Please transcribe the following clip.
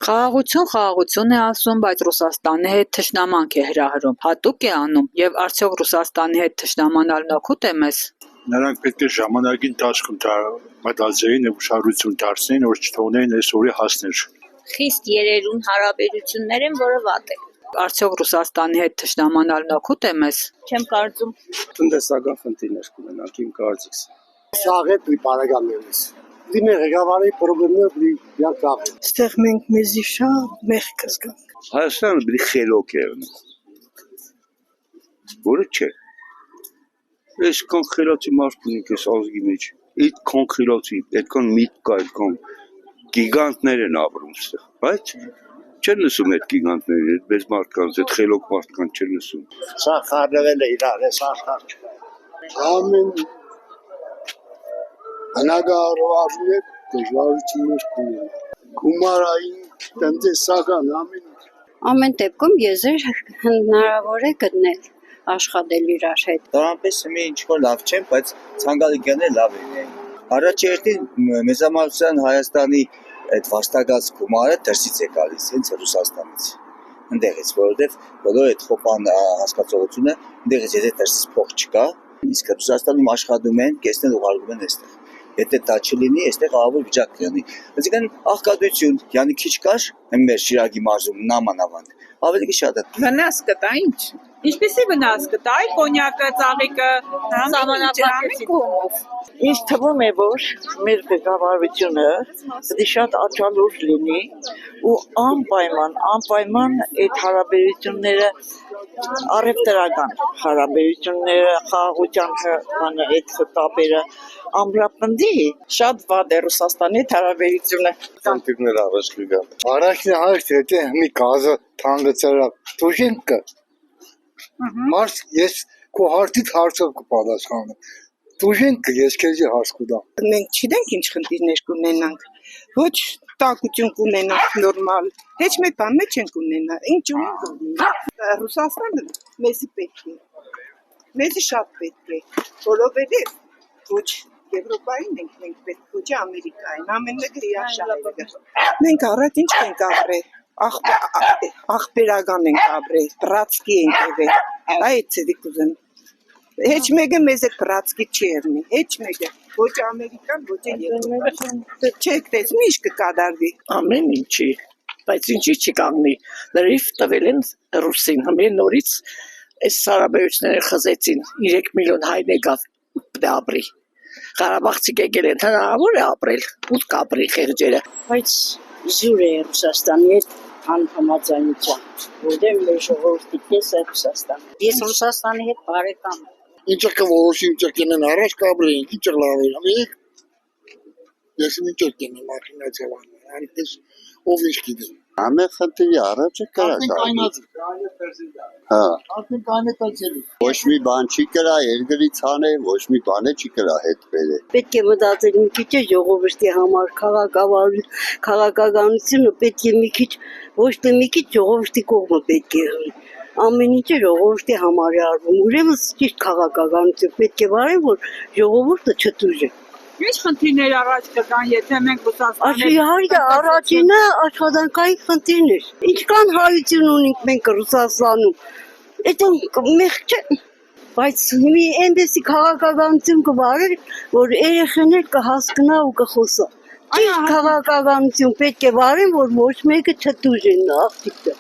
Խաղաղություն է ասում, բայց Ռուսաստանի հետ թշնամանք է հրահրում, հատուկ է անում, եւ արդյոք Ռուսաստանի հետ թշնամանալն օգուտ է մեզ։ Նրանք պետք է ժամանակին տաշկում մտածեին եւ ուշադրություն դարձնեին, որ չթողնեին այս օրի հասներ։ Խիստ երերուն հարաբերություններ են, որը վատ է։ Արդյոք Ռուսաստանի հետ թշնամանալն օգուտ է մեզ։ Չեմ կարծում։ Տնտեսական խնդիրներ կունենանք իմ կարծիքս։ Սաղետ լի բարեկամներս։ Դիմե ղեկավարի պրոբլեմներ լի յակավ։ Ստեղ մենք մեզի շատ մեղք կզգանք։ Հայաստանը բրի խելոք է ունի։ Որը չէ։ Ես կոնկրետի մարդ ունենք այս ազգի մեջ։ Այդ կոնկրետի, այդքան միտք կա, այդքան գիգանտներ են ապրում այստեղ, բայց չեն լսում այդ գիգանտները, այդ մեծ մարդկանց, այդ խելոք մարդկանց չեն լսում։ Սա խառնվել է իրար, այս աշխարհ։ Ամեն հնագարարում է դժվարություններ կունեն։ Գումարային, տնտեսական ամեն դեպքում եզր հնարավոր է գտնել աշխատել իրար հետ։ Դրանպես մի ինչ-որ լավ չեն, բայց ցանկալի գնել լավ է։ Առաջերտին մեծամասնության Հայաստանի այդ վաստակած գումարը դրսից է գալիս, հենց Ռուսաստանից։ Ընդեղից, որովհետև բոլոր այդ խոպան հասկացողությունը ընդեղից եթե դրսից փող չկա, իսկ Ռուսաստանում աշխատում են, կեսնել ուղարկում են այստեղ։ Եթե դա չլինի, այստեղ ահավոր վիճակ կլինի։ Այսինքն աղքատություն, yani քիչ կար, մեր Շիրակի մարզում նամանավանդ, ավելի շատ է։ Վնաս կտա, ինչ։ Ինչպեսի վնաս կտա, այ կոնյակը, ծաղիկը, Սահմանափակեցին կողմով։ Ինձ թվում է, որ մեր ղեկավարությունը պետք է շատ աչալուր լինի ու անպայման այդ հարաբերությունները առևտրական հարաբերությունները, խաղաղության այդ խտաբերը ամրապնդի, շատ վատ է Ռուսաստանի հարաբերությունը։ Խնդիրներ առաջ կգան։ Առաջին հարց եթե մի գազը թանկացրա դուժենկը մարդ ես քո հարցից հարցով կպատասխանեմ դուժենկը ես քեզ հարց կտամ Մենք չգիտենք ինչ խնդիրներ կունենանք, ոչ տակություն կունենանք նորմալ, heç մի բան չենք ունենա, ինչ ունենք։ Ռուսաստանը մեզի պետք է, մեզի շատ պետք է, որովհետև ոչ Եվրոպային ենք մենք պետք, ոչ Ամերիկային, ամեն մեկը հիաշահել է։ Մենք առաջ ինչ ենք ապրել, աղբերական ենք ապրել, բրացկի ենք եղել, այդ ցեդիկ ուզեմ։ Heç մեկը մեզ այդ բրացկի չի եղնի, heç մեկը, ոչ Ամերիկան, ոչ Եվրոպան։ Չեք տեսնում ինչ կկատարվի։ Ամեն ինչի, բայց ինչի չի կանգնի, լրիվ տվել են ռուսին, ամեն նորից այս հարաբերությունները խզեցին, 3 միլիոն հայն եկավ ապրի, Ղարաբաղցիք եկել են, հնարավոր է ապրել, ուտ կապրի խեղջերը։ Բայց զուր է Ռուսաստանի հետ անհամաձայնության, որտեղ մեր ժողովրդի կեսը Ռուսաստանը։ Ես Ռուսաստանի հետ բարեկամ եմ։ ինչը կորոշի ինչը կենեն առաջ կաբրեին ինչը լավ է ես ինչը կենեմ մախինացիան այնպես ով ինչ գիտի Ամեն խնդրի առաջը կրա Հա արդեն կանետացել Ոչ մի բան չի կրա, երկրից հանե, ոչ մի բան չի կրա հետ բերե Պետք է մտածել մի քիչ ժողովրդի համար քաղաքականությունը պետք է մի քիչ ոչ թե մի քիչ ժողովրդի կողմը պետք է ամեն ինչը ժողովրդի համար է արվում ուրեմն ճիշտ քաղաքականություն պետք է վարել որ ժողովուրդը չտուժի Ինչ խնդիրներ առաջ կգան, եթե մենք Ռուսաստանի Առաջինը աշխատանքային խնդիրներ Ինչքան հայություն ունենք մենք Ռուսաստանում Դա մեղք չէ Բայց մի այնպեսի քաղաքականություն կվարել, որ երեխաներ կհասկանա ու կխոսա Ճիշտ քաղաքականություն պետք է վարել, որ ոչ մեկը չտուժի աղջիկը